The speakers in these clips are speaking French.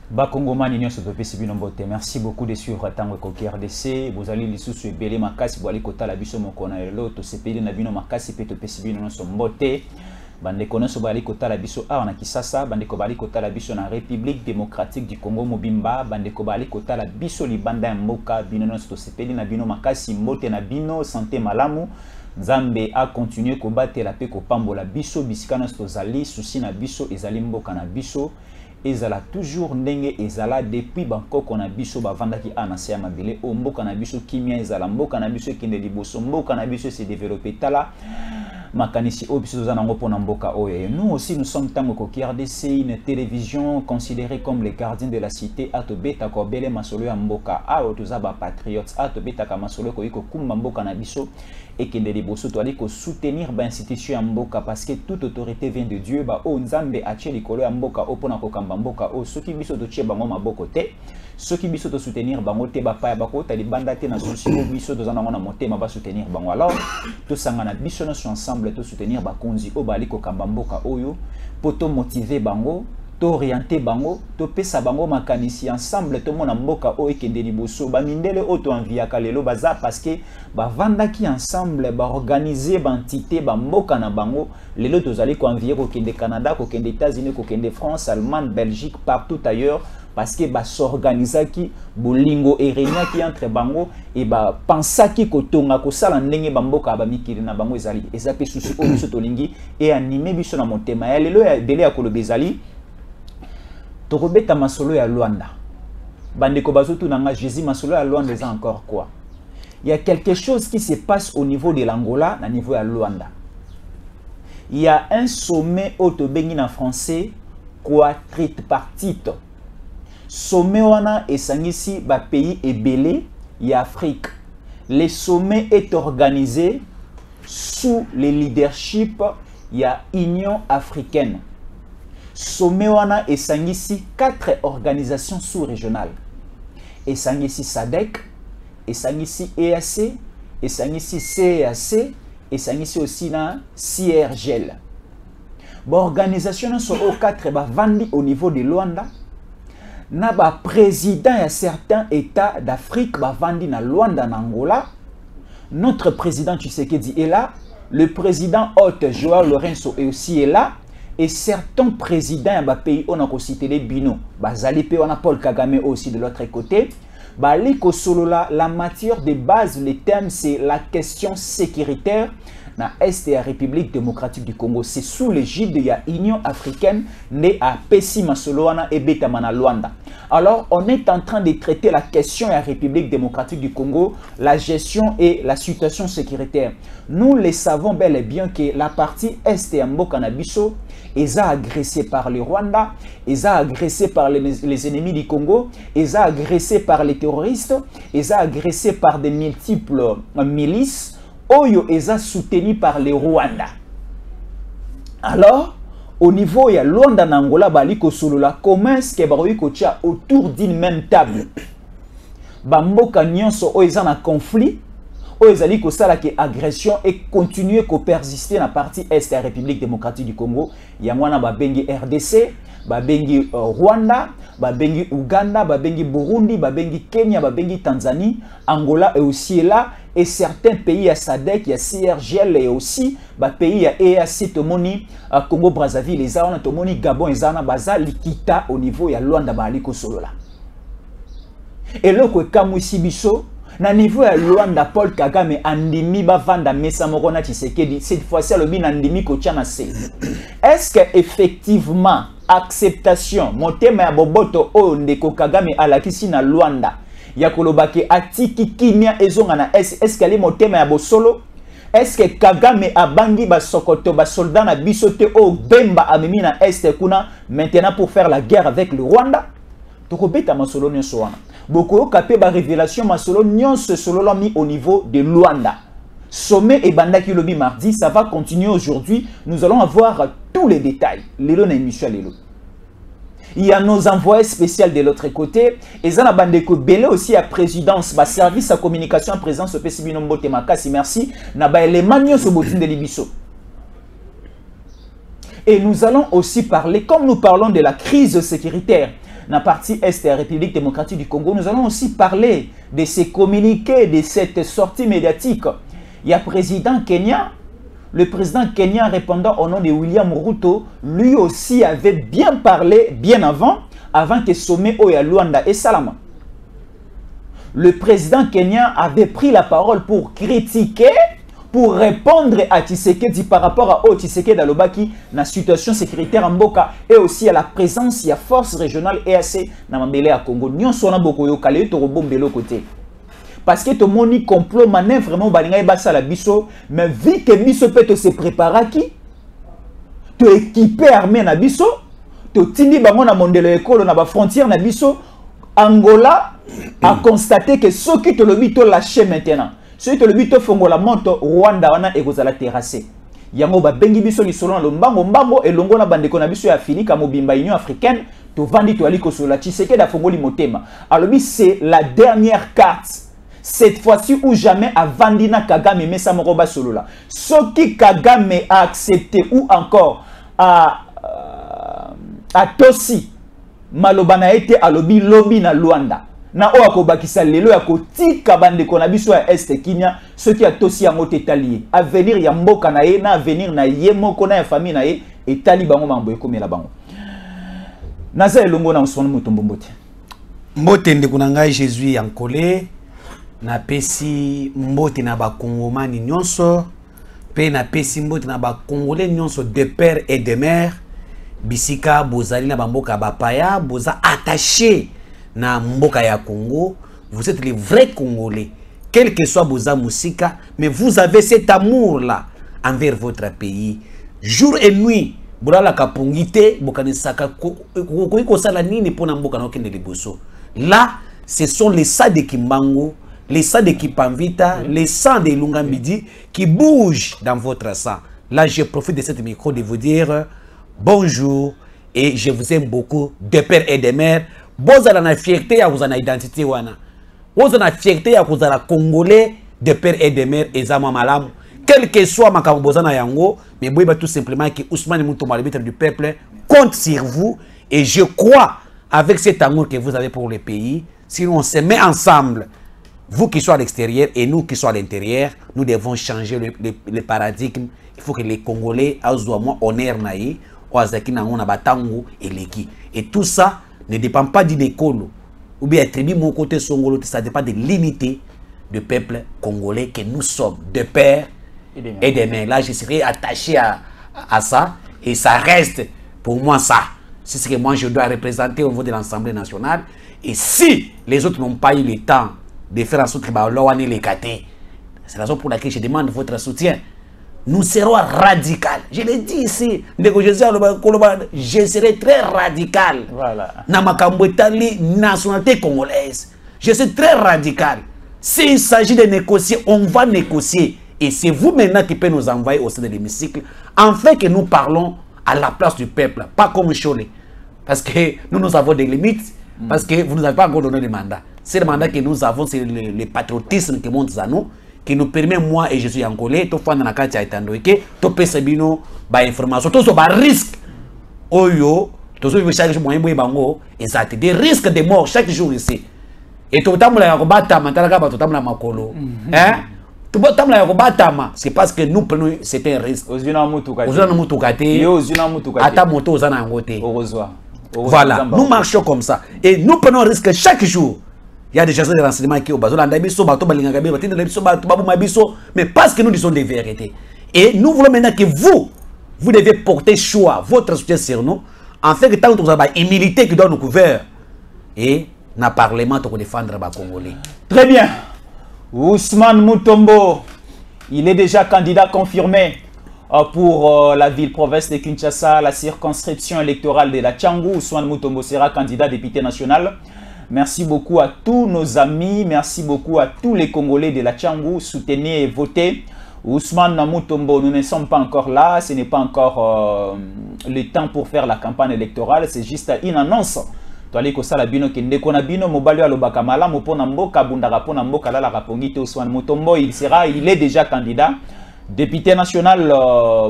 Bakongomani nyonso topesi bino mbote. Merci beaucoup de suivre Tango Koki RDC. Vous allez lisusu ebele makasi boali kotala biso mokona lelo to sepeli na bino makasi pe topesi bino nyonso mbote. Bandeko nyonso boali kotala biso awa na Kisasa, bandeko boali kotala biso na République démocratique du Congo Mobimba, bandeko boali kotala biso libanda ya mboka bino nyonso to sepeli na bino makasi mbote na bino santé malamu. Nzambe a continuer ko batela pe ko pambola biso bisika nyonso tozali susi na biso ezali mboka na biso. Ezala toujours ndenge ezala depuis bankoko na biso bavandaki anase ya mabele o mboka na biso kimia ezala mboka na biso kende liboso mboka na biso se développer tala makanisi o biso tozana ngo pona mboka oyo. Nous aussi nous sommes Tango Koki RDC, une télévision considérée comme les gardiens de la cité atobeta ko bele masolo ya mboka a tozaba patriotes atobeta ka masolo ko iko kumba mboka na biso et kende liboso to ali ko soutenir ba institution ya mboka parce que toute autorité vient de Dieu ba o nzambe atie likolo ya mboka o pona ko kamba mboka o soki biso to tie bango maboko te soki biso to soutenir bango te ba pa ba ko tali banda te na souci biso to zana ngona motema ba soutenir bango alors to sangana biso no ensemble to soutenir ba konzi o bali ko kamba mboka oyo poto motiver bango to orienter bango to pesa bango makanisi ensemble to mona mboka o ekende liboso ba mindele o to envia kalelo baza parce que ba vandaki ensemble ba organiser ba entité ba mboka na bango lelo tozali ko envier ko kende Canada ko kende États-Unis ko kende France Allemagne Belgique partout ailleurs parce que ba s'organisaki bolingo ereniaki entre bango et ba pensaki ko tonga ko sala ndenge ba mboka ba mikiri na bango ezali ezape susu o biso tolingi et animer biso na motema ya lelo ya dele ya kolobezali Torobeta masolo ya Luanda. Bandeko bazotu nanga Jésus masolo ya Luanda c'est encore quoi? Il y a quelque chose qui se passe au niveau de l'Angola, au niveau de Luanda. Il y a un sommet autobengin en français quadripartite. Sommet wana esangisi ba pays ebele ya Afrique. Le sommet est organisé sous le leadership ya Union africaine. Sommet wana esangisi 4 organisations sous-régionales. Esangisi SADC, esangisi EAC, esangisi CEAC, esangisi aussi na CIRGL. Bon organisation sont aux 4 ba vandi au niveau de Luanda. Na ba président ya certains états d'Afrique ba vandi na Luanda na Angola. Notre président Tshisekedi est là, le président hôte Joao Lourenço est aussi là. Et certains présidents de pays, on a cité les bino, Bazali on a Paul Kagame aussi de l'autre côté. Baliko solola, la matière de base, le thème c'est la question sécuritaire. Na Est de la République démocratique du Congo, c'est sous l'égide de l'Union africaine née à Pessi Masoloana et Betamana Luanda. Alors, on est en train de traiter la question de la République démocratique du Congo, la gestion et la situation sécuritaire. Nous le savons bel et bien que la partie Est de Mbokanabiso est agressée par le Rwanda, est agressée par les ennemis du Congo, est agressée par les terroristes, est agressée par des multiples milices. Oyo est soutenu par les Rwanda. Alors, au niveau de Luanda Angola, baliko solola, comment est-ce que baroiko tia autour d'une même table? Bamboka nyonso o ezana conflit, o ezali ko sala ke agression et continuer ko persister na partie est de la République démocratique du Congo, yangwana babengi RDC, babengi Rwanda, babengi Uganda, babengi Burundi, babengi Kenya, babengi Tanzanie, Angola est aussi là. Et certains pays à SADC, il y a CIRGL et aussi pays à EAC, Tomoni, Congo Brazzaville, les Aona, Tomoni, Gabon, les Aona, Baza, Likita au niveau, il y a Luanda, Baliko Solola. Et là, comme ici, Bisso, na niveau ya Luanda, Paul Kagame, Andimi, Bavanda, Mesa Morona, Tshisekedi, cette fois-ci, le bin Andimi, Kotiana, c'est. Est-ce que effectivement, acceptation, mon thème ya Boboto, O, Ndeko Kagame, Alakisi, na Luanda, Yakolobake atiki kimia ezonga na est-ce qu'elle est motema ya bosolo? Est-ce que Kagame abangi ba sokoto ba soldat na bisote o bemba amemi na est kuna maintenant pour faire la guerre avec le Rwanda? Tokobeta masolo nyonso wana. Boko kapé ba révélation masolo nyonso solo mis au niveau de Luanda. Sommet et bandaki lobi mardi, ça va continuer aujourd'hui. Nous allons avoir tous les détails. Lelo na émission lelo. Il y a nos envoyés spéciaux de l'autre côté. Et ça, bandeko belé aussi à présidence, bah service à communication à présence au PCB Nombo Temakasi, merci. Naba élément sur botin de Libiso. Et nous allons aussi parler, comme nous parlons de la crise sécuritaire, la partie Est de la République démocratique du Congo. Nous allons aussi parler de ces communiqués, de cette sortie médiatique. Il y a le président Kenya. Le président Kenya répondant au nom de William Ruto, lui aussi avait bien parlé bien avant que sommet Oya Luanda et Salama. Le président Kenya avait pris la parole pour critiquer, pour répondre à Tshisekedi par rapport à Tshisekedi Alobaki dans la situation sécuritaire en Mboka et aussi à la présence de la force régionale EAC dans Mambele à Congo. Nous sommes beaucoup de Kale to bombe de l'autre côté. Parce que tout le monde complot mané vraiment balinga basa la biso, mais vite que biso peut se préparer qui, te équiper armée na biso, te tindi bango na mondelo école na ba frontière na biso. Angola a constaté que ceux qui te le bito lâché maintenant, ceux qui te le bito fongo la monte Rwanda wana ekozala terrassé. Yango ba bengi biso li solon lo mbango et longo na bandeko na biso ya fini ka mobimba Union africaine to vandi to aliko sola Tshisekedi da fongo li motema. Alors c'est la dernière carte. Cette fois-ci ou jamais à Vandina Kagame Mesa Moroba Solola. Ce qui Kagame a accepté ou encore à Tossi Malobana été à lobby na Luanda. Na oako bakisa lelo ya kotika bande konabiso ya Est Kinya ce qui a Tossi en moté talié. Avenir ya mboka na ye na avenir na ye moko na ya famille na ye et tali bango mambo ekomela bango. Naza elongo na usonu mutombo mbote. Mbote ndekuna ngai Jésus yankole. Na pesi mbote na ba Congomani nyonso pe na pesi mbote na ba Congolais nyonso de père et de mère bisika bozali na bamboka bapaya boza attaché na mboka ya Congo. Vous êtes les vrais Congolais quel que soit boza musika, mais vous avez cet amour là envers votre pays jour et nuit. Bolala kapungite bokanisaka ko sala nini pona mboka na okende liboso. Là ce sont les sangs de Kimbangu, les sangs de Kipamvita, les sangs de Lungambidi qui bougent dans votre sang. Là, je profite de cette micro de vous dire bonjour et je vous aime beaucoup de père et de mère. Vous avez la fierté, vous avez l'identité. Vous avez la fierté, vous avez la Congolais de père et de mère et Zama Malam. Quel que soit ma Kambozana Yango, mais vous tout simplement que Ousmane Moutouma, l'arbitre du peuple, compte sur vous et je crois avec cet amour que vous avez pour le pays, si on se met ensemble. Vous qui soyez à l'extérieur et nous qui sommes à l'intérieur, nous devons changer le paradigme. Il faut que les Congolais aient honneur naï, et tout ça ne dépend pas d'une école ou bien tribu mon côté songolo, ça dépend de l'unité du peuple congolais que nous sommes, de père et de mère. Là, je serai attaché à ça et ça reste pour moi ça. C'est ce que moi je dois représenter au niveau de l'Assemblée nationale. Et si les autres n'ont pas eu le temps de faire en sorte que les catés. C'est la raison pour laquelle je demande votre soutien. Nous serons radicaux. Je l'ai dit ici. Je serai très radical. Voilà. Dans ma nationalité congolaise. Je suis très radical. S'il s'agit de négocier, on va négocier. Et c'est vous maintenant qui pouvez nous envoyer au sein de l'hémicycle, afin que nous parlons à la place du peuple, pas comme Cholet. Parce que nous avons des limites, parce que vous ne nous avez pas encore donné le mandat. C'est le mandat que nous avons, c'est le patriotisme qui monte à nous, qui nous permet, moi et je suis angolais, tout fan dans la carte à Etandoike, tout pesebino, bah information, tout ce risque. Oyo, tout ce chaque jour, moyen bango, exact, des risques de mort chaque jour ici. Et tout le temps, c'est parce que nous prenons, c'est un risque. Voilà, nous marchons comme ça. Et nous prenons un risque chaque jour. Il y a des gens de renseignement qui ont besoin mais parce que nous disons des vérités. Et nous voulons maintenant que vous devez porter choix, votre soutien sur nous, en fait que tant que vous avez une humilité qui doit nous couvrir. Et dans le Parlement, pour défendre les Congolais. Très bien. Ousmane Mutombo, il est déjà candidat confirmé pour la ville-province de Kinshasa, la circonscription électorale de la Tchangou. Ousmane Mutombo sera candidat député national. Merci beaucoup à tous nos amis, merci beaucoup à tous les Congolais de la Tchangou. Soutenez et votez. Ousmane Mutombo, nous ne sommes pas encore là, ce n'est pas encore le temps pour faire la campagne électorale, c'est juste une annonce. Il est déjà candidat député national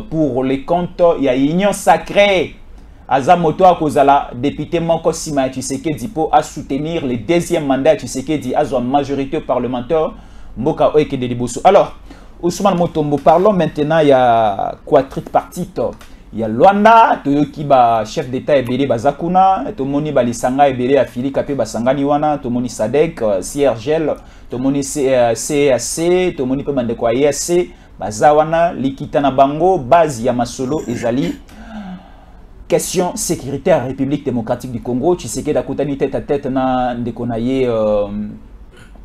pour les comptes. Il y a Union Sacrée Aza moto a kozala député Moko Sima Tshisekedi pour à soutenir le deuxième mandat Tshisekedi à une majorité parlementaire Mboka Oeke de Liboso. Alors, Ousmane Motombo, parlons maintenant, il y a quoi tripartite. Il y a Luanda, Toyoki ba chef d'État Ebele Bazakuna, Tomoni Balisanga Ebele Afili Kape Basangani Wana, Tomoni Sadek, CRGL, Tomoni CAC, Tomoni Pemandeko IAC, Bazawana, Likitana Bango, Base Yamasolo, Ezali. Question sécuritaire République démocratique du Congo, tu sais que Dakotani tête à tête na Ndekonaye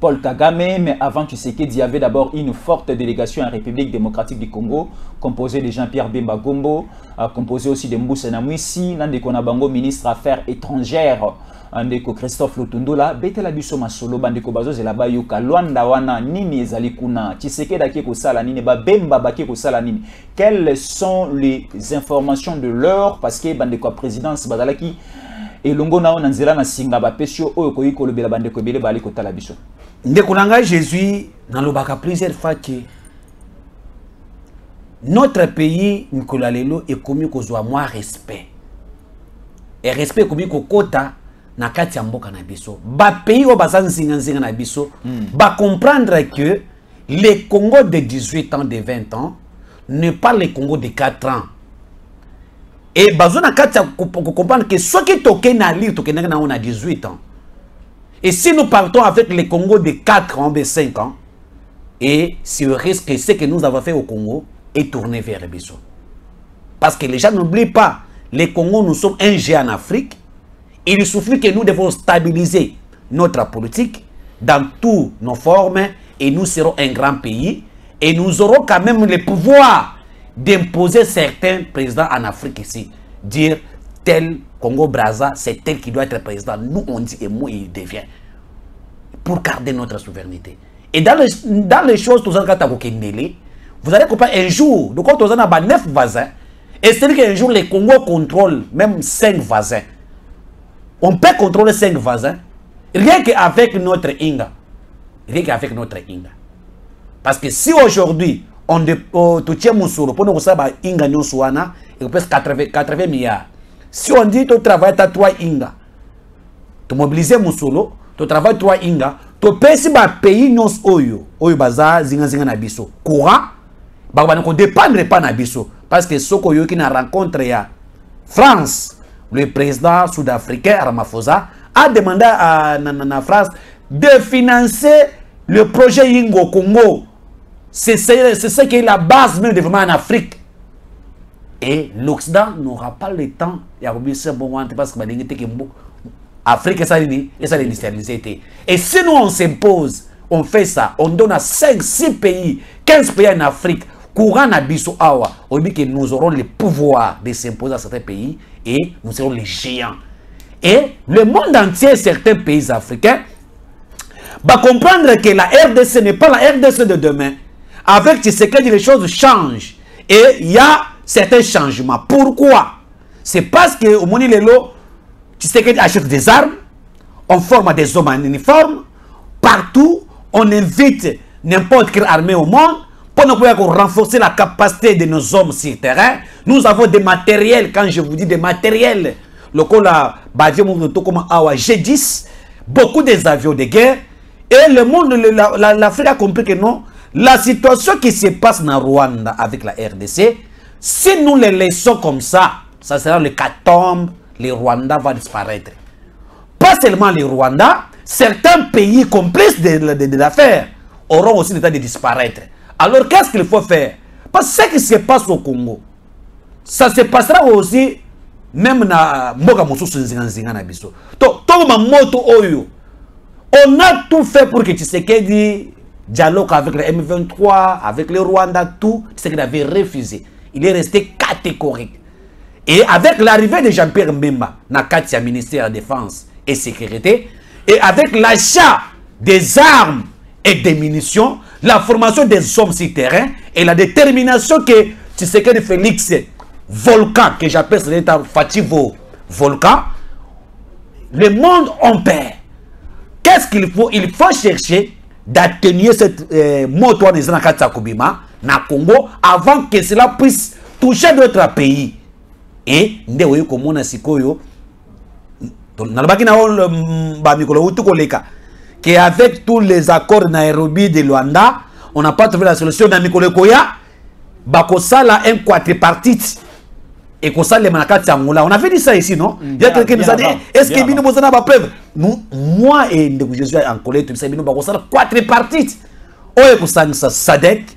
Paul Kagame, mais avant tu sais qu'il y avait d'abord une forte délégation en République démocratique du Congo, composée de Jean-Pierre Bemba Gombo, composée aussi de Mboussa Namwisi, Nandekona Bango, ministre Affaires étrangères, Ndeko Christophe Lutundola, Betela Biso Masolo, Bandeko Bazo Zelaba Yoka, Luanda Wana, Nini Ezali Kuna, Tshisekedi Dakeko Sala Nini, Bemba Bakeko Sala Nini. Quelles sont les informations de l'heure? Parce que Bandeko présidence Badalaki et Longo Nao Nanzela na Singa Bapesio, Oyokoyi Kolobela Bandeko Bele Bali Kotala Biso. Ndekunanga Jésus, dans le baka plusieurs fois que notre pays, Nicolas Lelo, est commis qu'on soit moins respect. Et respect commis qu'on quota. Na kati ya mboka na biso ba pays o bazan zinga na biso ba comprendre que le Congo de 18 ans de 20 ans n'est pas le Congo de 4 ans et bazona kati ya comprendre que ce qui toke na lire toke na on a 18 ans et si nous partons avec le Congo de 4 ans de 5 ans et si le risque que ce que nous avons fait au Congo est tourné vers biso parce que les gens n'oublient pas le Congo nous sommes un géant en Afrique. Il suffit que nous devons stabiliser notre politique dans toutes nos formes et nous serons un grand pays et nous aurons quand même le pouvoir d'imposer certains présidents en Afrique ici. Dire tel Congo-Brazza, c'est tel qui doit être président. Nous on dit et moi il devient. Pour garder notre souveraineté. Et dans les choses, vous allez comprendre un jour, donc quand on a 9 voisins, et c'est-à-dire qu'un jour les Congo contrôlent même 5 voisins. On peut contrôler 5 voisins rien qu'avec notre Inga. Rien qu'avec notre Inga. Parce que si aujourd'hui, on tient Moussolo, pour nous savoir Inga Nyosouana, il peut 80 milliards. Si on dit que tu travailles à 3 Inga, tu mobilises Moussolo, tu travailles 3 Inga, tu peux si un pays Nyos Oyo, Oyo Baza, Zinga Nabiso, courant, ne dépendre pas Nabiso. Parce que ce qu'on a rencontré à France, le président sud-africain Ramaphosa a demandé à la France de financer le projet Ingo Congo. C'est ce qui est la base même du développement en Afrique. Et l'Occident n'aura pas le temps. Il y a un bon moment parce que l'Afrique est industrialisée. Et si nous on s'impose, on fait ça, on donne à 5, 6 pays, 15 pays en Afrique, courant à Bissau Awa, on dit que nous aurons le pouvoir de s'imposer à certains pays. Et nous serons les géants. Et le monde entier, certains pays africains, va comprendre que la RDC n'est pas la RDC de demain. Avec Tshisekedi, les choses changent. Et il y a certains changements. Pourquoi? C'est parce que au Moni Lelo, Tshisekedi achète des armes, on forme des hommes en uniforme, partout, on invite n'importe quelle armée au monde, pour nous renforcer la capacité de nos hommes sur le terrain. Nous avons des matériels, quand je vous dis des matériels, le G10, beaucoup des avions de guerre, et le monde, l'Afrique a compris que non, la situation qui se passe dans Rwanda avec la RDC, si nous les laissons comme ça, ça sera le catombe, le Rwanda va disparaître. Pas seulement le Rwanda, certains pays complices de l'affaire auront aussi l'état de disparaître. Alors qu'est-ce qu'il faut faire? Parce que ce qui se passe au Congo, ça se passera aussi même na mboka mosusu nzinga na biso. On a tout fait pour que Tshisekedi dialogue avec le M23, avec le Rwanda, tout. Tshisekedi avait refusé. Il est resté catégorique. Et avec l'arrivée de Jean-Pierre Mbemba, na Katia ministère de la Défense et Sécurité, et avec l'achat des armes et des munitions, la formation des hommes sur terrain et la détermination que Tshisekedi Félix Volcan, que j'appelle l'état Fativo Volcan, le monde en perd. Qu'est-ce qu'il faut? Il faut chercher d'atténuer cette moto na Congo avant que cela puisse toucher d'autres pays. et nde oyo komona sikoyo nalobaki na ba mikolo utu koleka que avec tous les accords de Nairobi de Luanda on n'a pas trouvé la solution na mikolo koya bakosala un quadripartite et qu'on s'allait manakati Angola. On avait dit ça ici, non? Il y a quelqu'un qui nous a dit, est-ce que Bino Bozana va preuve? Nous, moi et Jésus en colère, tu sais, Bino Bozana, quadripartite. Oye Kosan SADC,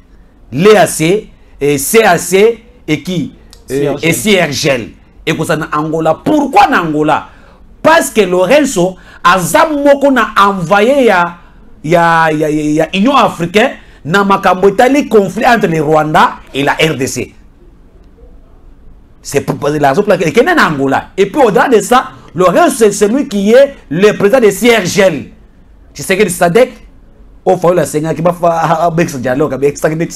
l'EAC, et CAC, et qui? Et CIRGL. Et Kosan Angola. Pourquoi en Angola? Parce que Lorenzo, Azamoko n'a envoyé ya Union africaine, n'a makamboitali conflit entre le Rwanda et la RDC. C'est pour la raison pour laquelle il y a un Angola. Et puis au-delà de ça, Lorenzo c'est celui qui est le président de CIRGL. Tu sais que le SADC, au fond, la Seigneur qui va faire un dialogue avec le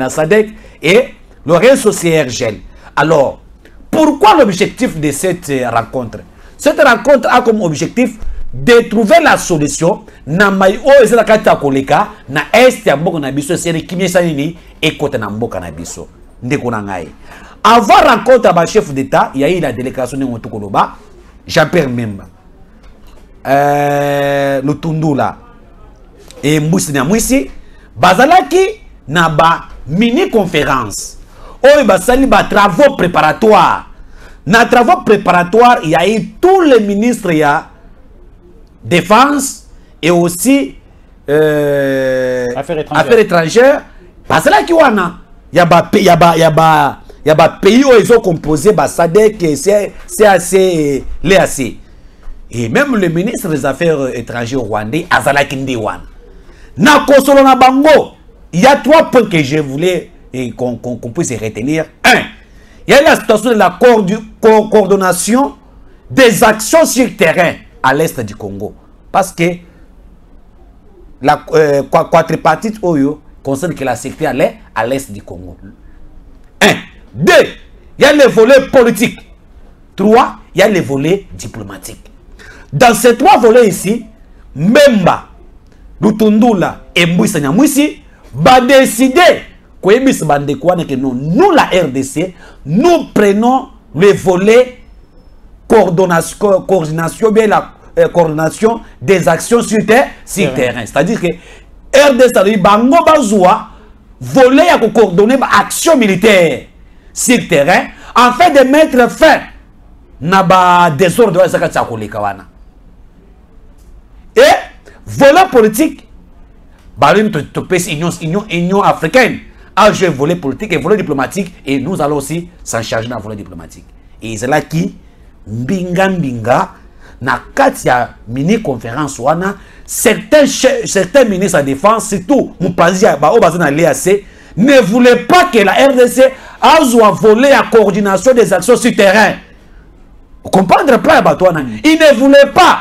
SADC et Lorenzo CIRGL. Alors, pourquoi l'objectif de cette rencontre? Cette rencontre a comme objectif de trouver la solution na maïo ezela kata koleka na est ya mboka na biso seri kimisa nini ekota na mboka na biso ndeko na ngai. Avant rencontre à chef d'État, il y a eu la délégation de Motokoloba, Jean-Pierre Memba, le Tundula et Moussina Nyamwisi, Bazalaki na ba mini conférence. Oh, basali ba travaux préparatoires. Na travaux préparatoires, il y a eu tous les ministres, il y a défense et aussi affaires étrangères. Bazalaki wana, il y a des pays où ils ont composé SADC, CAC et l'EAC. Et même le ministre des Affaires étrangères rwandais, Azalaki Ndiwan. Na kosolo na bango, il y a 3 points que je voulais qu'on puisse retenir. 1. Il y a la situation de la coordination des actions sur le terrain à l'est du Congo. Parce que la quadripartite Oyo concerne que la sécurité à l'est du Congo. 1. 2. Il y a le volet politique. 3. Il y a le volet diplomatique. Dans ces 3 volets ici, Memba, Lutundula et Moussa Nyamwisi va décider que nous, la RDC, nous prenons le volet coordination, bien la coordination des actions sur terrain. C'est-à-dire que RDC, Bango Bazoua, volet à coordonner l'action militaire sur le terrain, en fait de mettre fin à désordre de la et volet politique, Union africaine a joué volet politique et volet diplomatique, et nous allons aussi s'en charger dans le volet diplomatique. Et c'est là qui, mbinga, na katia mini conférence wana, certains ministres de défense, surtout Moupazia, l'EAC, ne voulaient pas que la RDC a volé la coordination des actions sur terrain. Vous comprenez pas, ils ne voulaient pas.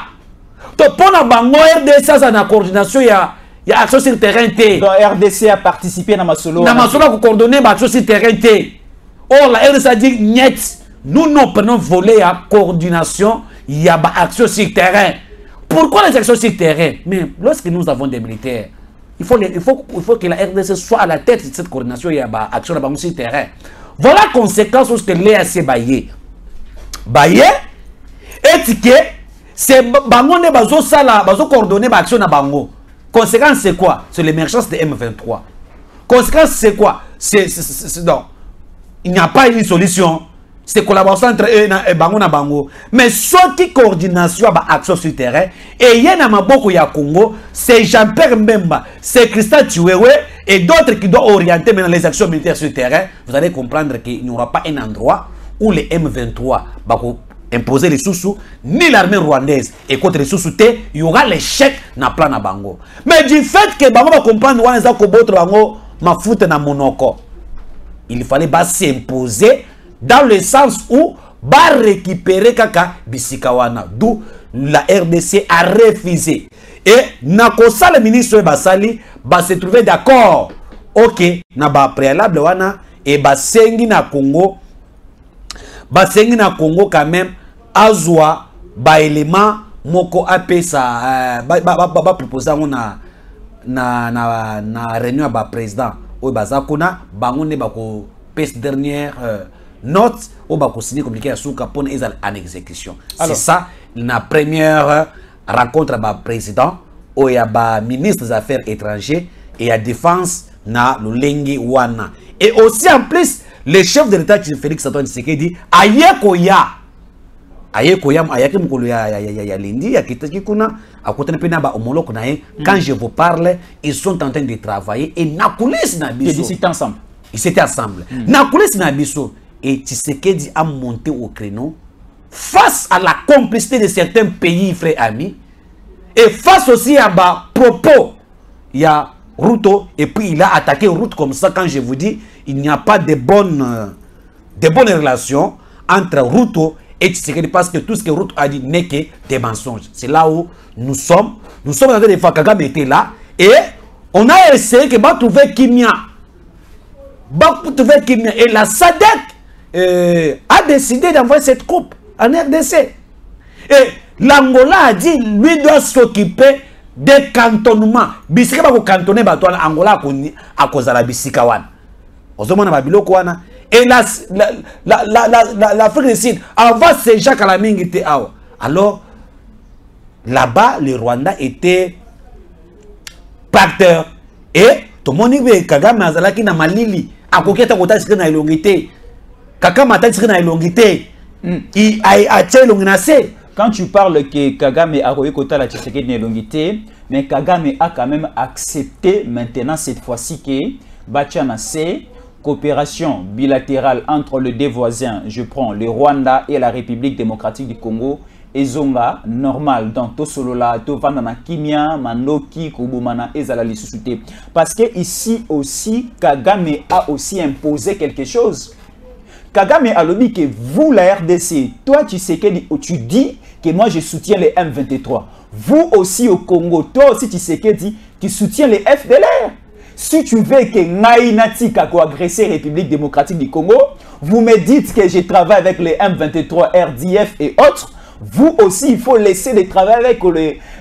Donc, pour la RDC, ça a la coordination, il y a action sur terrain. Donc, RDC a participé dans ma solo. Dans ma solo, vous coordonnez l'action sur terrain. Or, la RDC a dit, niet, nous prenons voler la coordination, il y a action sur terrain. Pourquoi les actions sur terrain? Mais lorsque nous avons des militaires, il faut que la RDC soit à la tête de cette coordination, il y a action sur terrain. Voilà la conséquence que l'EAC baillé. Baillé, et que c'est bango ne bazo sala, bazo coordonner l'action na bango. Conséquence c'est quoi? C'est l'émergence de M23. Conséquence c'est quoi? Non. Il n'y a pas une solution. C'est collaboration entre eux et bango na bango. Mais ce qui coordination à action sur le terrain, et il y a Maboko ya Congo, c'est Jean-Pierre Mbemba, c'est Christian Chiwewe et d'autres qui doivent orienter maintenant les actions militaires sur le terrain. Vous allez comprendre qu'il n'y aura pas un endroit où les M23 vont imposer les sous-sous, ni l'armée rwandaise. Et contre les sous-sous, il y aura l'échec dans le plan na bango. Mais du fait que bango va comprendre il fallait s'imposer dans le sens où va récupérer Kaka Bisikawana. D'où la RDC a refusé. Et Nakosa, le ministre Basali, va se trouver d'accord. Ok, na ba préalable wana et basengi na Congo. Basengi na Congo quand même azwa ba élément moko apesa ba proposer na réunion ba président o bazakuna bango ne bako pes dernière note au bas signer communiqué à Souka pour en exécution. C'est ça la première rencontre avec le président où il y a le ministre des Affaires étrangères et la défense na Lulengi Wana. Et aussi en plus le chef de l'État Félix Antoine Tshisekedi ayekoya ayake mukolo ya Lindi ya kitaki kuna akotana pena ba homologue na ye. Quand je vous parle, ils sont en train de travailler et na coulisse na biso. Ils étaient ensemble. Ils étaient ensemble. Na coulisse na biso et Tshisekedi a monté au créneau face à la complicité de certains pays frères amis et face aussi à ba propos il y a Ruto et puis il a attaqué Ruto comme ça. Quand je vous dis il n'y a pas de bonnes relations entre Ruto et Tshisekedi parce que tout ce que Ruto a dit n'est que des mensonges. C'est là où nous sommes en train de faire. Kagame était là et on a essayé de trouver Kimia. Et la SADC a décidé d'envoyer cette coupe en RDC. Et l'Angola a dit lui doit s'occuper des cantonnements. Bisika ba ko cantonner bato Angola à cause de la bisika wana. Ozomona ba biloko wana. Et l'Afrique du Sud envoie ces gens à la mingité. Alors là-bas le Rwanda était pacteur et tout le monde dit Kagame azalaki na malili akoketa kota sikina ilongité. Kagame ata sikina ilongité. Il a tché longinase. Quand tu parles que Kagame a reçu quota la Tshisekedi n'élongité, mais Kagame a quand même accepté maintenant cette fois-ci que Bachana c'est coopération bilatérale entre les deux voisins, je prends le Rwanda et la République démocratique du Congo, et zonga normal dans tout solola, tout vandana kimia, manoki, kubumana et zalali susute. Parce que ici aussi, Kagame a aussi imposé quelque chose. Kagame a lobby que vous, la RDC, toi tu sais que tu dis que moi je soutiens les M23. Vous aussi au Congo, toi aussi tu sais que tu soutiens les FDLR. Si tu veux que Naïnati a agresser la République démocratique du Congo, vous me dites que je travaille avec les M23, RDF et autres. Vous aussi, il faut laisser de travailler avec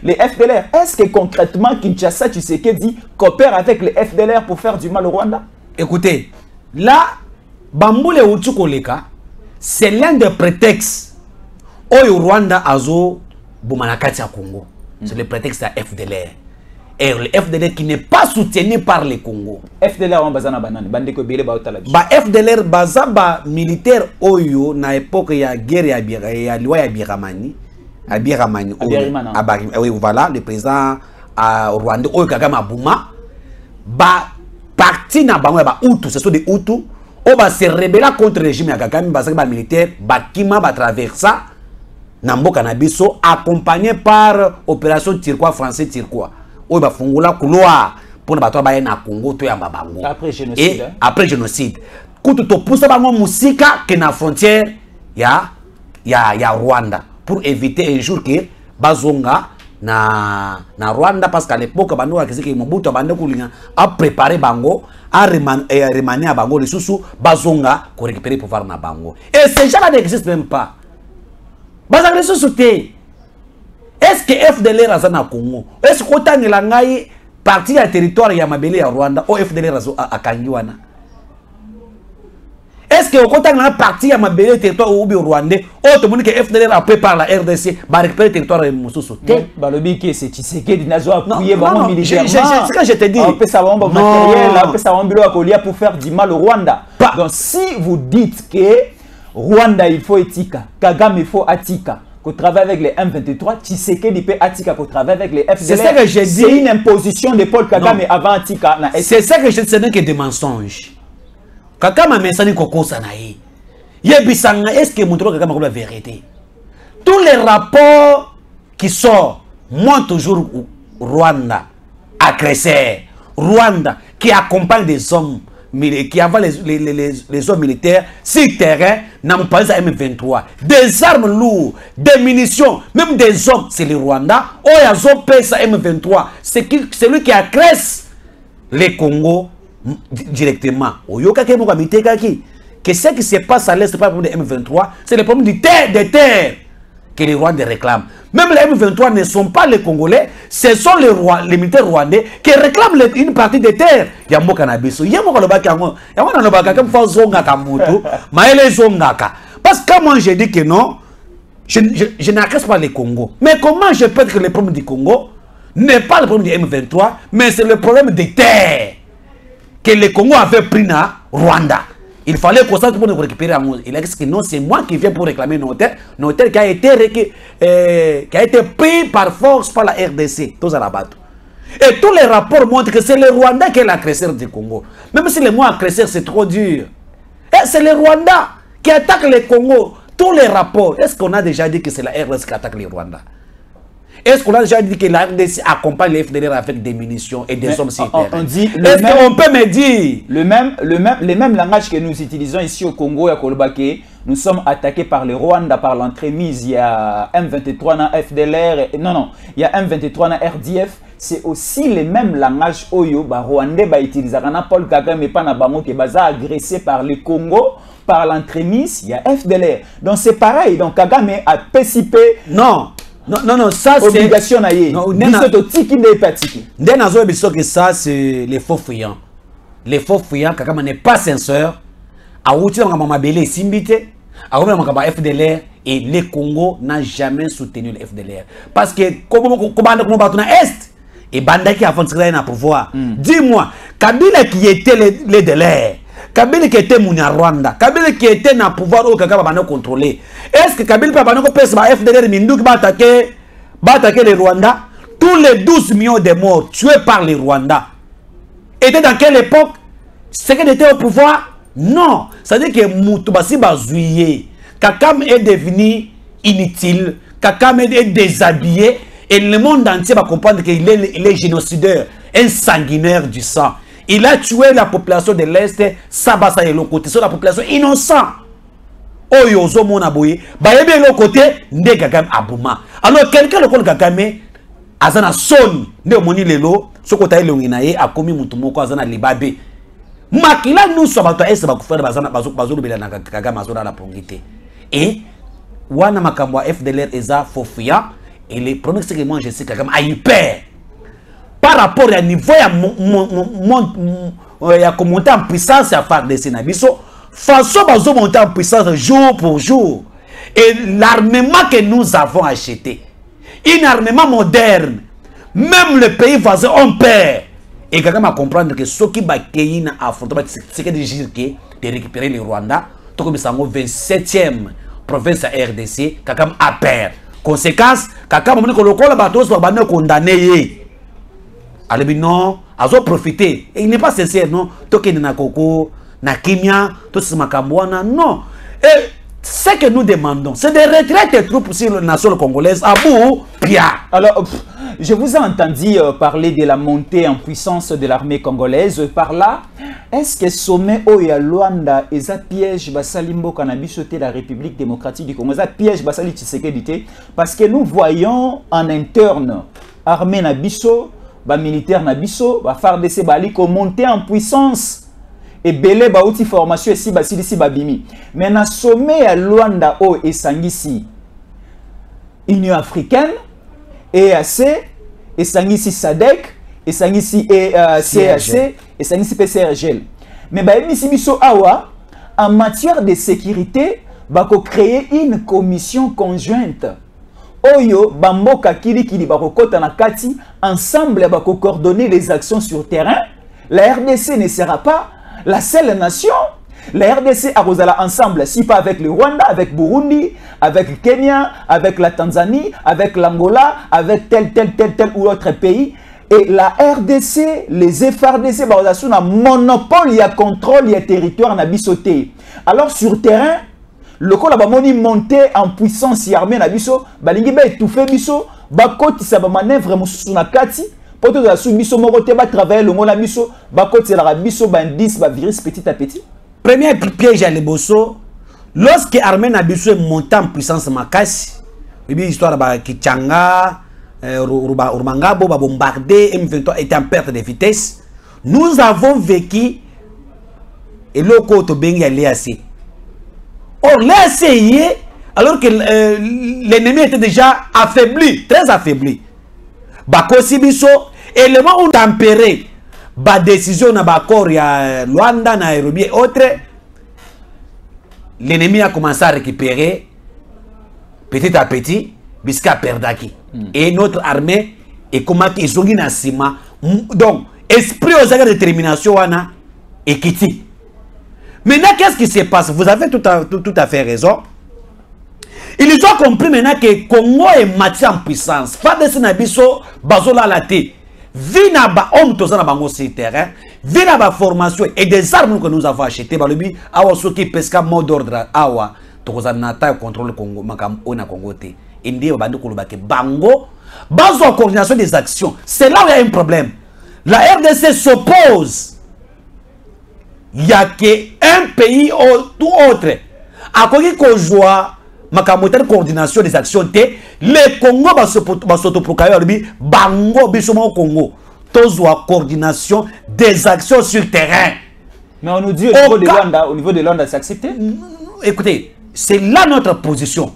les FDLR. Est-ce que concrètement, Kinshasa, tu sais que coopère avec les FDLR pour faire du mal au Rwanda? Écoutez, là, Bamboule Utukoleka, c'est l'un des prétextes au Rwanda azo Boumanakati à Congo. C'est le prétexte à FDLR. Et le FDLR qui n'est pas soutenu par le Congo. FDLR en bazana banane, bande ko bele ba otala. Ba FDLR bazaba militaire oyo na époque ya guerre ya loi ya Biramani. Oui voilà, le président Rwanda oyo Kagame Abouma ba parti na bango ba Hutu, ce sont des Hutu. On va se rebeller contre le régime ya Kagame bazaka ba militaire ba kima ba traversa na mboka na biso accompagné par opération Turquois français Turquois. On va fungula couloir pour ne pas travailler na Congo to ya bango. Après génocide. Et après génocide. Quand tu pousse bango musika que na frontière ya Rwanda pour éviter un jour que bazonga na Rwanda parce qu'à l'époque bando akiziki Mobutu bande kulinga a préparer bango a remanier à bango les sous bazonga pour récupérer pouvoir na bango. Et ces gens-là n'existent même pas. Bazanga les sous est-ce que FDLR a na Congo? Est-ce que autant la ngai partie du territoire ya mabele ya Rwanda au FDLR a kangiwana? Est-ce que autant la partie ya mabele territoire au Rwandais au tout monde que FDLR a préparé la RDC va récupérer territoire de Moussousou? Balobi que c'est Tshisekedi nazo appuyer vraiment militairement. C'est ce que je te dis. On peut savoir matériel, on peut savoir bilo akolia pour faire du mal au Rwanda. Donc si vous dites que Rwanda il faut etika, Kagame il faut atika. Qu'on travaille avec les M23, Tshisekedi peut Atika qu'on travaille avec les FDLR. C'est ça que j'ai dit. C'est une imposition de Paul Kagame avant Atika. C'est ça que je dis, ce n'est que des mensonges. Kagame a mentionné Koko Sanaï. Yebisanga, est-ce que montre Kagame a la vérité? Tous les rapports qui sortent montrent toujours Rwanda, agresseur. Rwanda qui accompagne des hommes. Qui avaient les hommes militaires sur le terrain, n'ont pas à M23. Des armes lourdes, des munitions, même des hommes, c'est le Rwanda. Oh, il y a M23. C'est lui qui agresse les Congo directement. Que ce qui se passe à l'est, ce n'est pas le problème de M23, c'est le problème des terres. que les Rwandais réclament. Même les M23 ne sont pas les Congolais, ce sont les militaires rwandais qui réclament une partie des terres. Il y a un cannabis, il y a parce que moi je dis que non, je n'agresse pas les Congo. Mais comment je peux dire que le problème du Congo n'est pas le problème du M23, mais c'est le problème des terres que le Congo avait pris dans Rwanda. Il fallait qu'on s'attende pour nous récupérer. Il a dit que non, c'est moi qui viens pour réclamer nos terres qui a été pris par force par la RDC. Tous à la bateau. Et tous les rapports montrent que c'est le Rwanda qui est l'agresseur du Congo. Même si le mot agresseur c'est trop dur. C'est le Rwanda qui attaque le Congo. Tous les rapports. Est-ce qu'on a déjà dit que c'est la RDC qui attaque le Rwanda? Est-ce qu'on a déjà dit que la RDC accompagne les FDLR avec des munitions et des hommes sur terre? Est-ce qu'on peut me dire les mêmes langages que nous utilisons ici au Congo et à Kolbake, nous sommes attaqués par le Rwanda par l'entremise. Il y a M23 dans FDLR, il y a M23 dans RDF. C'est aussi les mêmes langages Oyo, Rwandais utilisent. Paul Kagame et pas na bango qui est agressé par le Congo. Par l'entremise, il y a FDLR. Donc c'est pareil. Donc Kagame a participé. Non, ça c'est obligation na ye. Ça c'est les faux fuyants. Les faux fuyants, Kagame n'est pas sincère. Aouti on a belé simbité. Aouti on a FDLR et le Congo n'a jamais soutenu le FDLR parce que comme on va dans est et Banda qui a fait un pouvoir. Dis-moi, Kabila qui était le DLR, Kabila qui était Mounia Rwanda, Kabila qui était dans le pouvoir au Kagame va contrôler. Est-ce que Kabila peut pas faire ça FDLR Mindu qui va attaquer le Rwanda? Tous les 12 millions de morts tués par les Rwandais étaient dans quelle époque? C'est qu'il était au pouvoir? Non. C'est-à-dire que Moutoubaси Bazouye, Kagame est devenu inutile, Kagame est déshabillé et le monde entier va comprendre qu'il est génocideur, un sanguinaire du sang. Il a tué la population de l'Est, Sabasa et l'autre côté, c'est la population innocente. Oyozo Monaboye, Bayebe et l'autre côté, Nde Kagame Abouma. Alors quelqu'un le Kagame, Azana Son, Nde Moni Lelo, Sokota Elonginaye, a commis Moutoumoko, Azana Libabe. Makila nous sommes à est bakufana bazana bazulu belana Kagame azona la pongité. Et wana makambo FDLR eza fofia et les premiers c'est que moi je sais que Kagame a eu peur par rapport à niveau ya monter en puissance à faire des sénabiso façon bazo monter en puissance jour pour jour et l'armement que nous avons acheté un armement moderne même le pays voisin ont peur. Et Kagame a comprendre que ce qui va gagner à affrontement, c'est que de récupérer le Rwanda, tout comme ça, 27e province à RDC, Kagame a peur. Conséquence, Kagame a dit que le col bateau soit condamné. Alors, non, ils ont profité. Et il n'est pas sincère, non. Tout qui est na Koko, na Kimia, tout ce Makambouana, non. Et ce que nous demandons, c'est de retirer les troupes sur la nation congolaise à bout, Pia. Alors, je vous ai entendu parler de la montée en puissance de l'armée congolaise. Par là, est-ce que sommet Oya Luanda est un piège Basalimbo Kanabiso de la République démocratique du Congo? C'est un piège Basali Tshisekedi parce que nous voyons en interne armée Nabiso, militaire Nabiso, FARDC Baliko monter en puissance. Et belé ba outil formation ici basili si babimi. Mais na sommet à Luanda o et Sangisi Union africaine EAC et Sangisi SADC et Sangisi CAC et Sangisi PCRGL. Mais ba emisi biso awa en matière de sécurité bako créer une commission conjointe. Oyo bamboka kili bako kota na kati ensemble bako coordonner les actions sur terrain. La RDC ne sera pas la seule nation. La RDC a ensemble, si pas avec le Rwanda, avec Burundi, avec Kenya, avec la Tanzanie, avec l'Angola, avec tel ou autre pays. Et la RDC, les FRDC, ont un monopole, il y a contrôle, il y a territoire, il y a bisoté. Alors sur terrain, le col a monté en puissance, il y a armé, il y a biso, il y a étouffé biso, il y a manœuvre, il y a kati. Pour tout ça, biso moroté va travailler le mona biso, bakoti la biso bandis va virus petit à petit. Premier piège à l'ebosso, lorsque l'armée Nabiso est montée en puissance makasi, et bien histoire ba Kichanga, Urmangabo va bombarder, M23 était en perte de vitesse. Nous avons vécu et le côté bengi à l'EAC. Or l'EAC alors que l'ennemi était déjà affaibli, très affaibli. Bakosi biso, élément ou tempéré, ba décision na bakor ya Luanda, Nairobi et autres, l'ennemi a commencé à récupérer petit à petit, jusqu'à Perdaki. Et notre armée est comme ils ont une asima. Donc, esprit aux de détermination, et Kiti. Maintenant, qu'est-ce qui se passe? Vous avez tout à fait raison. Ils ont compris maintenant que Congo est matière en puissance. Pas de Sinabiso, Bazola Late. Vina ba homme tozana bango sur terrain. Vina ba formation et des armes que nous avons achetées. Balubi, awa soki pesca mot d'ordre awa. Tozanata contrôle Congo, makam ona Congo te. Indi bandi kolobake bango. Bazo en coordination des actions. C'est là où il y a un problème. La RDC s'oppose. Il n'y a qu'un pays ou tout autre. À quoi qu'on joue de coordination des actions, le Congo va s'autoproclamer bango bisomo Congo. Tous coordination des actions sur terrain. Mais on nous dit au niveau de Luanda, c'est accepté? Écoutez, c'est là notre position.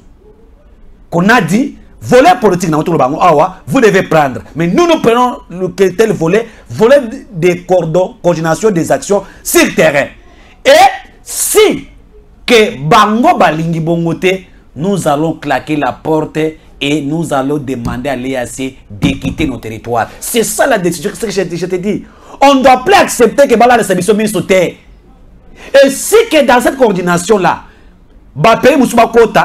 Qu'on a dit, volet politique, vous devez prendre. Mais nous prenons le tel volet de coordination des actions sur terrain. Et si que bango balingi bongote, nous allons claquer la porte et nous allons demander à l'EAC de quitter nos territoires. C'est ça la décision que je te dis. On ne doit plus accepter que Bala de Sabiso mise sur terre. Et si que dans cette coordination-là,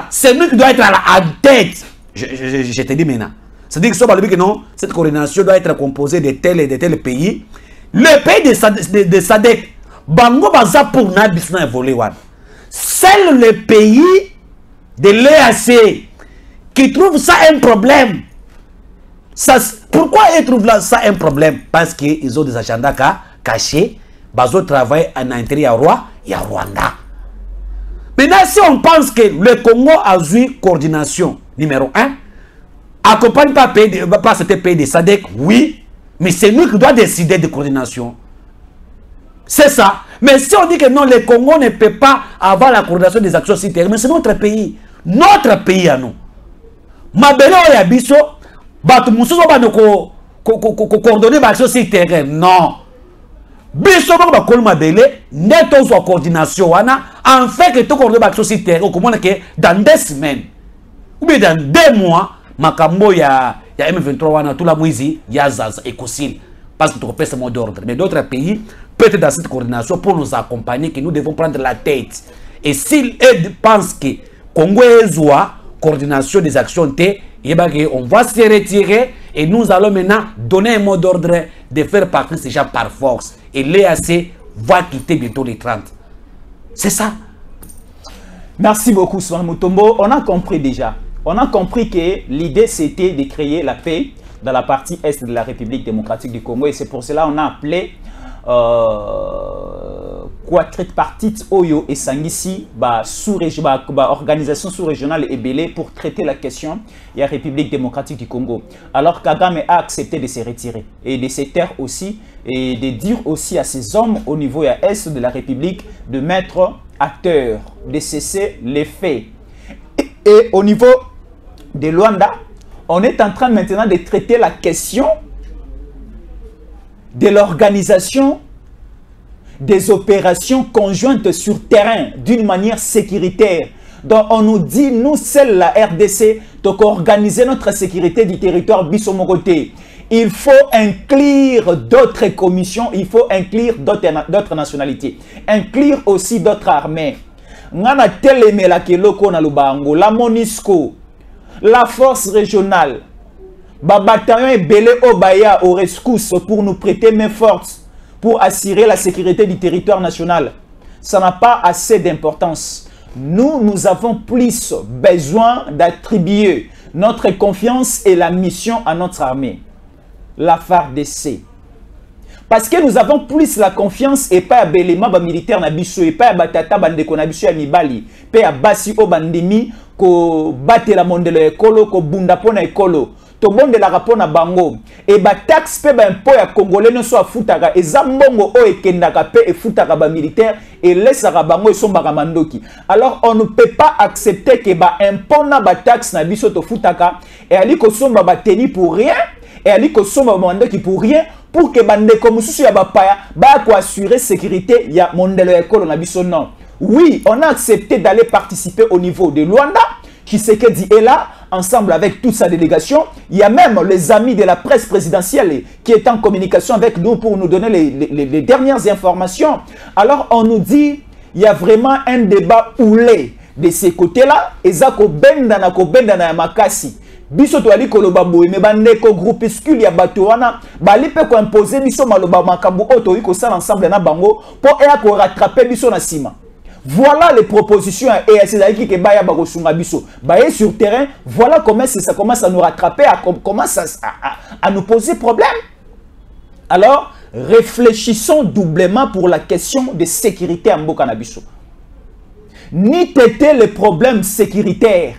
c'est nous qui doit être à la tête. Je te dis maintenant. C'est-à-dire que non, cette coordination doit être composée de tels et de tels pays. Le pays de SADC, Bango Baza pour Nabisna volé. Seul le pays de l'EAC qui trouve ça un problème. Pourquoi ils trouvent ça un problème? Parce qu'ils ont des agendas cachés. Bazo travaille en intérieur et à Rwanda. Maintenant, si on pense que le Congo a eu coordination numéro 1, accompagne pas cet pays de SADC, oui, mais c'est nous qui doit décider de coordination. C'est ça. Mais si on dit que non, le Congo ne peut pas avoir la coordination des actions citoyennes, mais c'est notre pays. Notre pays à nous. Mabelo ya biso, batu mususo ba ko coordonner ba action citoyenne. Non. Biso ba ko mabele, neto zo coordination wana, en fait que to coordonner ba action citoyenne, comment que dans 2 semaines ou bien dans 2 mois, makambo ya M23 wana tout la mwizi ya zaza écosile parce que tu repères ce mot d'ordre. Mais d'autres pays peut être dans cette coordination pour nous accompagner que nous devons prendre la tête. Et s'ils pensent que Congo est zoa coordination des actions T, on va se retirer et nous allons maintenant donner un mot d'ordre de faire partie de ces gens par force. Et l'EAC va quitter bientôt les 30. C'est ça. Merci beaucoup, Souman Mutombo. On a compris déjà. On a compris que l'idée c'était de créer la paix dans la partie est de la République démocratique du Congo. Et c'est pour cela qu'on a appelé tripartite Oyo et Sangisi, organisation sous-régionale et belée pour traiter la question de la République démocratique du Congo. Alors Kagame a accepté de se retirer et de se taire aussi et de dire aussi à ses hommes au niveau de l'Est de la République de mettre acteurs, de cesser les faits. Et au niveau de Luanda, on est en train maintenant de traiter la question de l'organisation des opérations conjointes sur terrain d'une manière sécuritaire. Donc on nous dit, nous, celle la RDC, donc organiser notre sécurité du territoire Bissomogoté. Il faut inclure d'autres commissions, il faut inclure d'autres nationalités, inclure aussi d'autres armées. Ngana telemela keloko na lubango, la MONUSCO, la force régionale, bataillon et belé obaya au rescousse pour nous prêter main forte pour assurer la sécurité du territoire national. Ça n'a pas assez d'importance. Nous avons plus besoin d'attribuer notre confiance et la mission à notre armée, la FARDC. Parce que nous avons plus la confiance et pas à Belema militaire na biso et pas à Batata bandeko na biso ya mibali, pe à Basi o bandemi ko batela mondelo ekolo ko bunda pona ekolo. To bonde la rapona bango et ba taxe pe ba impôt ya congolais no so afutaka eza mbongo o ekendaka pe efutaka ba militaire et laissera bango esombaka mandoki. Alors on ne peut pas accepter que ba impôt na ba taxe na biso to futaka et ali ko somba ba teni pour rien et ali ko somba mandoki pour rien pour que bande comme susu ya ba paya ba ko assurer sécurité ya mondelo ya ekolo na biso non. Oui, on a accepté d'aller participer au niveau de Luanda. Tshisekedi est là, ensemble avec toute sa délégation. Il y a même les amis de la presse présidentielle qui est en communication avec nous pour nous donner les dernières informations. Alors on nous dit, il y a vraiment un débat houlé de ces côtés-là. Ezako benda na makasi. Biso to ali koloba boye me bande ko groupuscule ya bato wana bali pe ko imposer biso maloba makambu oto iko sala ensemble na bango pour e ko rattraper biso na sima. Voilà les propositions et c'est qui que baya bakosunga biso. Baye sur terrain, voilà comment ça commence à nous rattraper, commence à nous poser problème. Alors, réfléchissons doublement pour la question de sécurité en Mboka na biso. Ni tété les problèmes sécuritaires,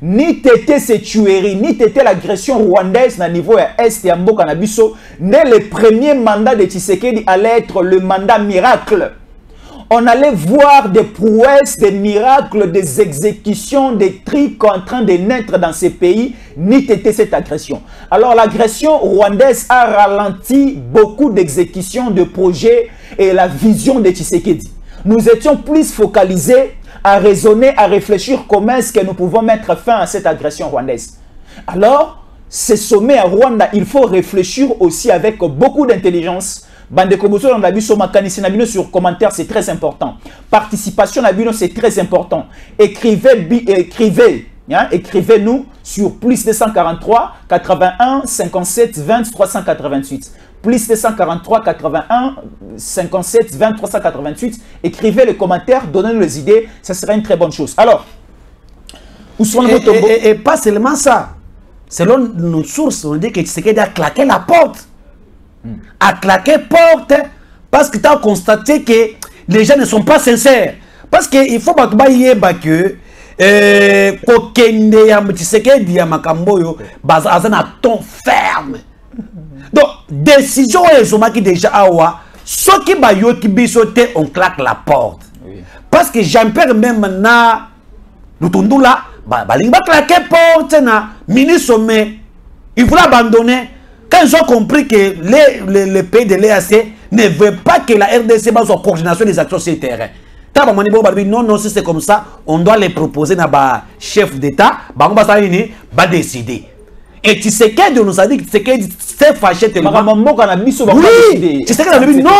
ni tété ces tueries, ni tété l'agression rwandaise na niveau est et en Mboka na biso, dès le premier mandat de Tshisekedi allait être le mandat miracle. On allait voir des prouesses, des miracles, des exécutions, des trucs en train de naître dans ces pays, ni t'était cette agression. Alors l'agression rwandaise a ralenti beaucoup d'exécutions, de projets et la vision de Tshisekedi. Nous étions plus focalisés à raisonner, à réfléchir comment est-ce que nous pouvons mettre fin à cette agression rwandaise. Alors, ce sommet à Rwanda, il faut réfléchir aussi avec beaucoup d'intelligence. Bande Komoso dans la biso makanisi na bino sur commentaire, c'est très important. Participation na bino, c'est très important. Écrivez-nous sur plus 243 81 57 20 388. Plus 243 81 57 20 388. Écrivez les commentaires, donnez-nous les idées, ça sera une très bonne chose. Alors, et pas seulement ça. Selon nos sources, on dit que Tshisekedi a claqué la porte. A claqué porte parce que tu as constaté que les gens ne sont pas sincères. Parce qu'il faut que que kokende ya Tshisekedi ya makamboyo bazana ton ferme. Donc décision qui déjà awa ce qui ba yo ki bisote on claque la porte. Parce que Jean-Pierre même na Lutundula balinga claquer porte na ministre mais il voulait abandonner. Quand ils ont compris que le pays de l'EAC ne veut pas que la RDC base en coordination des actions sur le terrain. Non, non, si c'est comme ça, on doit les proposer à la chef d'État, on va décider. Et tu sais qu'elle nous a dit que c'est fâché tellement. Oui, tu sais qu'elle a dit non,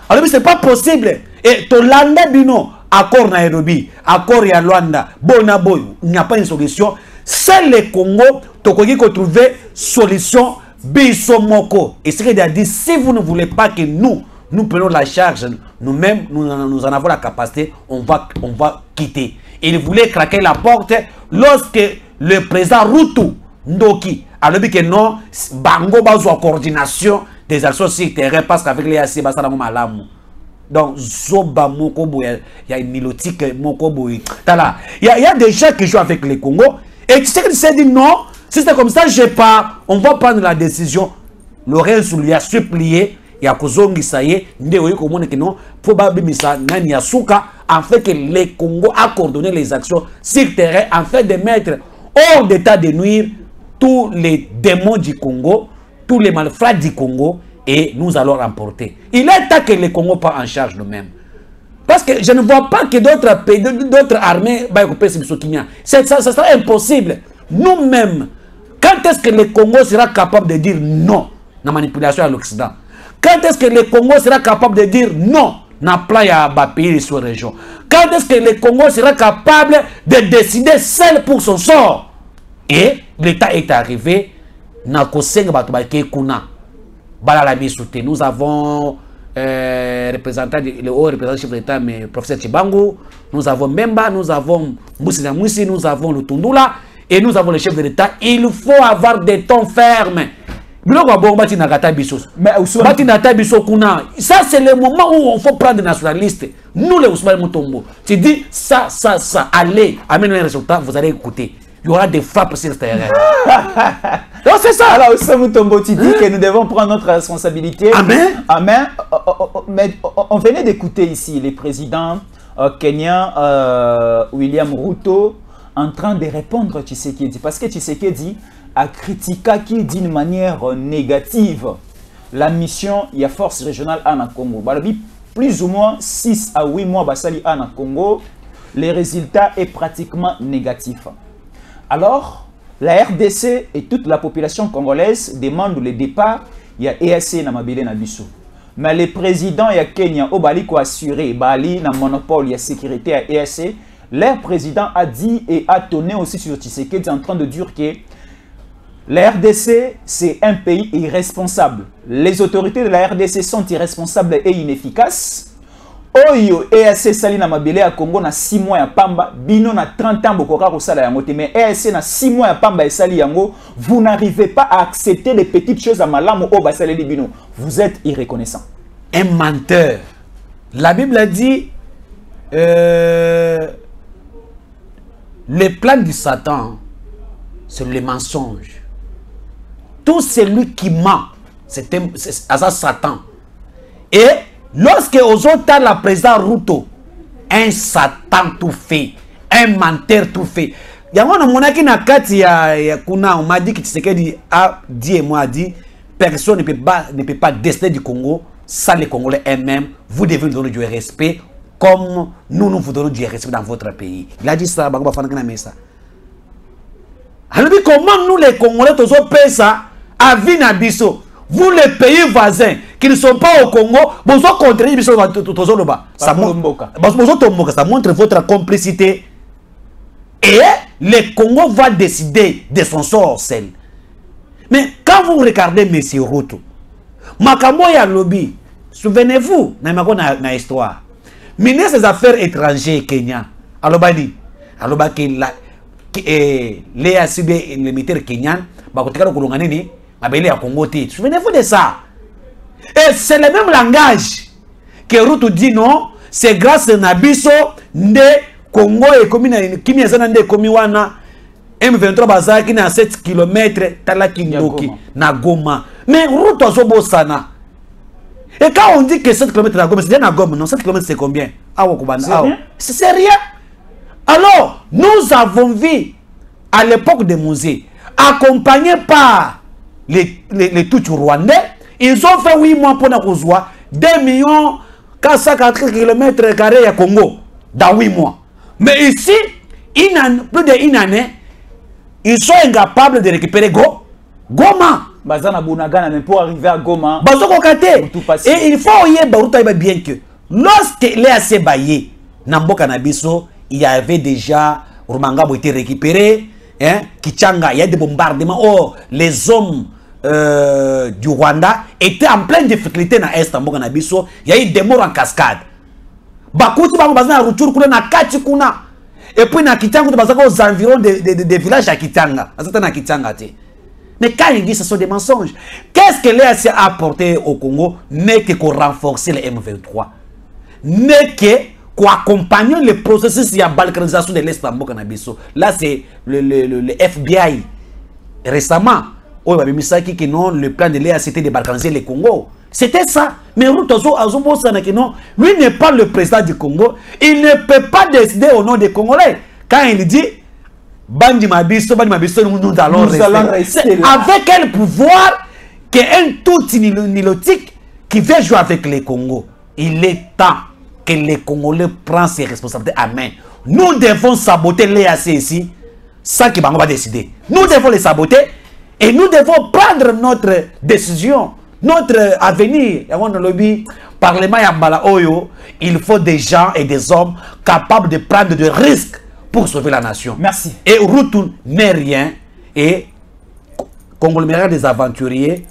alors c'est pas possible. Et Tolanda Bino, accord Nairobi, accord à Luanda, Bonaboy, il n'y a pas une solution. C'est le Congo, Tokogi qui trouver solution. Bisomoko. Et ce qu'il a dit, si vous ne voulez pas que nous prenons la charge, nous-mêmes, nous en avons la capacité, on va quitter. Et il voulait craquer la porte lorsque le président Rutu Ndoki a dit que non, Bango Bazo en coordination des actions sur le terrain parce qu'avec les AC, ça n'a pas malamu. Donc, Zoba Mokobo, il y a une milotique Mokobo. Il y a des gens qui jouent avec les Congo. Et tu sais qu'il s'est dit non. Si c'est comme ça, on va prendre la décision. Lorenzo lui a supplié, il y a Kozongi Saye, en fait que les Congo a coordonné les actions sur le terrain, en fait de mettre hors d'état de nuire tous les démons du Congo, tous les malfrats du Congo, et nous allons remporter. Il est temps que les Congo prennent en charge nous-mêmes. Parce que je ne vois pas que d'autres pays, d'autres armées, ça sera impossible. Nous-mêmes, quand est-ce que le Congo sera capable de dire non à la manipulation à l'Occident? Quand est-ce que le Congo sera capable de dire non à plan à pays sur la région? Quand est-ce que le Congo sera capable de décider seul pour son sort? Et l'État est arrivé. Nous avons le haut représentant chef de l'État, mais professeur Chibangu, nous avons Memba, nous avons Moussina Moussi, nous avons le Tundula. Et nous avons le chef de l'État, il faut avoir des tons fermes. Ça, c'est le moment où on faut prendre des nationalistes. Nous, les Ousmane Moutombo, tu dis ça, allez, amène un résultat, vous allez écouter. il y aura des frappes sur ce terrain. Donc c'est ça. Alors, Osamu Tombo, tu dis que nous devons prendre notre responsabilité. Amen. Amen. Mais on venait d'écouter ici les présidents kenyans, William Ruto, en train de répondre à Tshisekedi. Parce que Tshisekedi a critiqué d'une manière négative la mission de la force régionale en Congo. Plus ou moins 6 à 8 mois basali en Congo, les résultats est pratiquement négatif. Alors, la RDC et toute la population congolaise demandent le départ. Il y a EAC na mabele na biso. Mais le président ya Kenya Obali ko assuré Bali na monopole ya sécurité à EAC, leur président a dit et a tonné aussi sur Tshisekedi en train de dire que la RDC c'est un pays irresponsable. Les autorités de la RDC sont irresponsables et inefficaces. Oyo EAC sali na mabele à Congo na 6 mois ya pamba, bino na 30 ans bokoka kosala yango te, mais EAC na 6 mois ya pamba esali yango, vous n'arrivez pas à accepter les petites choses à malamu o basale li bino. Vous êtes irreconnaissant. Un menteur. La Bible a dit le plan du Satan, c'est le mensonge. Tout celui qui ment, c'est Satan. Et lorsque aux autres, la président Ruto, un Satan tout fait, un menteur tout fait. Il y a un kati ya kuna, on m'a dit que Tshisekedi a dit et moi a dit, personne ne peut pas décider du Congo sans les Congolais eux-mêmes. Vous devez nous donner du respect comme nous vous donnons du respect dans votre pays. Il a dit ça, Bango Fanakina Mesa. Alors comment nous les Congolais tous payer ça à Vinabiso? Vous les pays voisins qui ne sont pas au Congo, vous avez contribué ça montre votre complicité. Et le Congo va décider de son sort seul. Mais quand vous regardez M. Ruto, Makambo ya lobby, souvenez-vous, na histoire. Ministre des Affaires étrangères Kenya, alobadi, alobaki les ACB militaires kenyans, bakotekalo kulungana nini, mabele ya Congo te. Souvenez-vous de ça. Et c'est le même langage que Ruto dit non, c'est grâce à Nabiso de Congo et commune kimi ezana nde komi wana M23 bazaki na 7 km talaki ndoki na Goma. Mais Ruto azobosana. Et quand on dit que 7 km na Goma, c'est bien à Goma, non, 7 km c'est combien? C'est rien. Alors, nous avons vu à l'époque des musées, accompagnés par les Tutsis rwandais, ils ont fait 8 mois pour Nakozwa, 2 480 km² à Congo, dans 8 mois. Mais ici, plus d'une année, ils sont incapables de récupérer Goma. Bazana Bunagana, mais pour arriver à Goma, et il faut bien que lorsque les AC Baye, Nambo Kanabiso, il y avait déjà Rumanga a été récupéré, hein, Kichanga, il y a des bombardements. Oh, les hommes du Rwanda étaient en pleine difficulté dans l'Est, il y a eu des morts en cascade. Bakuti bazana Ruchuru kuna na Kati kuna. Et puis na Kitanga bazaka aux environs des villages à Kitanga. Azata na Kitanga te. Mais quand il dit ce sont des mensonges, qu'est-ce que l'EAC a apporté au Congo? N'est que qu'on renforcer les M23. N'est que qu'on accompagne le processus de la balkanisation de l'Est. Là c'est le FBI. Récemment, qui non, le plan de l'EAC c'était de balkaniser le Congo. C'était ça. Mais lui n'est pas le président du Congo. Il ne peut pas décider au nom des Congolais. Quand il dit Bandi Mabiso, nous allons rester là. Avec quel pouvoir qu'un tout nilotique qui veut jouer avec les Congos. Il est temps que les Congolais prennent ses responsabilités à main. Nous devons saboter l'EAC ici sans que Bango va décider. Nous devons les saboter et nous devons prendre notre décision. Notre avenir, Parlement Yambala Oyo, il faut des gens et des hommes capables de prendre des risques pour sauver la nation. Merci. Et Ruto n'est rien. Et conglomérat des aventuriers,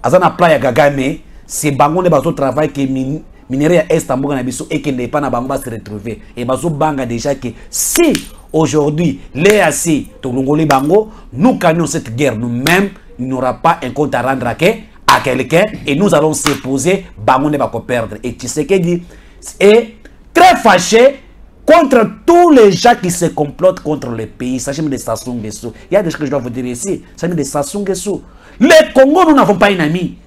Azana Playa Gagame, c'est Bango de Bazo travail qui est minéré à Istanbul et qui n'est pas na Bango va se retrouver. Et Bazo Banga déjà que si aujourd'hui, l'EAC, Tolongoli Bango, nous gagnons cette guerre nous-mêmes, il n'y aura pas un compte à rendre à quelqu'un et nous allons se poser, Bango ne va pas perdre. Et Tshisekedi est très fâché contre tous les gens qui se complotent contre le pays. Sachez des Sassou Nguesso. Il y a des choses que je dois vous dire ici. Sachez des Sassou Nguesso. Le Congo, nous n'avons pas un ami.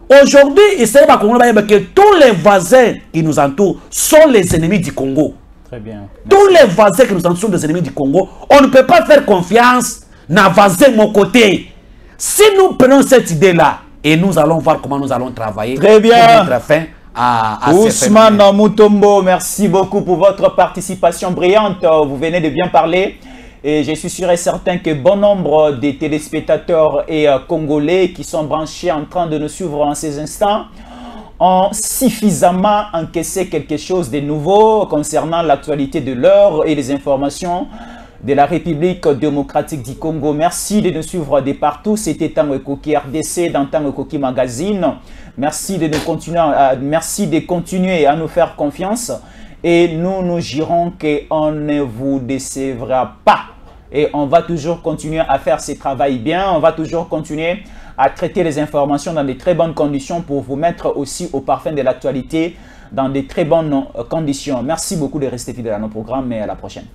Aujourd'hui, il s'agit que tous les voisins qui nous entourent sont les ennemis du Congo. Très bien. Merci. Tous les voisins qui nous entourent sont des ennemis du Congo. On ne peut pas faire confiance à voisin mon côté. Si nous prenons cette idée-là et nous allons voir comment nous allons travailler. Très bien. Pour mettre fin à Ousmane Mutombo, merci beaucoup pour votre participation brillante. Vous venez de bien parler. Et je suis sûr et certain que bon nombre de téléspectateurs et Congolais qui sont branchés en train de nous suivre en ces instants ont suffisamment encaissé quelque chose de nouveau concernant l'actualité de l'heure et les informations de la République démocratique du Congo. Merci de nous suivre de partout. C'était Tango Ekoki RDC dans Tango Ekoki Magazine. Merci de continuer à nous faire confiance. Et nous jurons qu'on ne vous décevra pas. Et on va toujours continuer à faire ce travail bien. On va toujours continuer à traiter les informations dans de très bonnes conditions pour vous mettre aussi au parfum de l'actualité dans de très bonnes conditions. Merci beaucoup de rester fidèles à nos programmes et à la prochaine.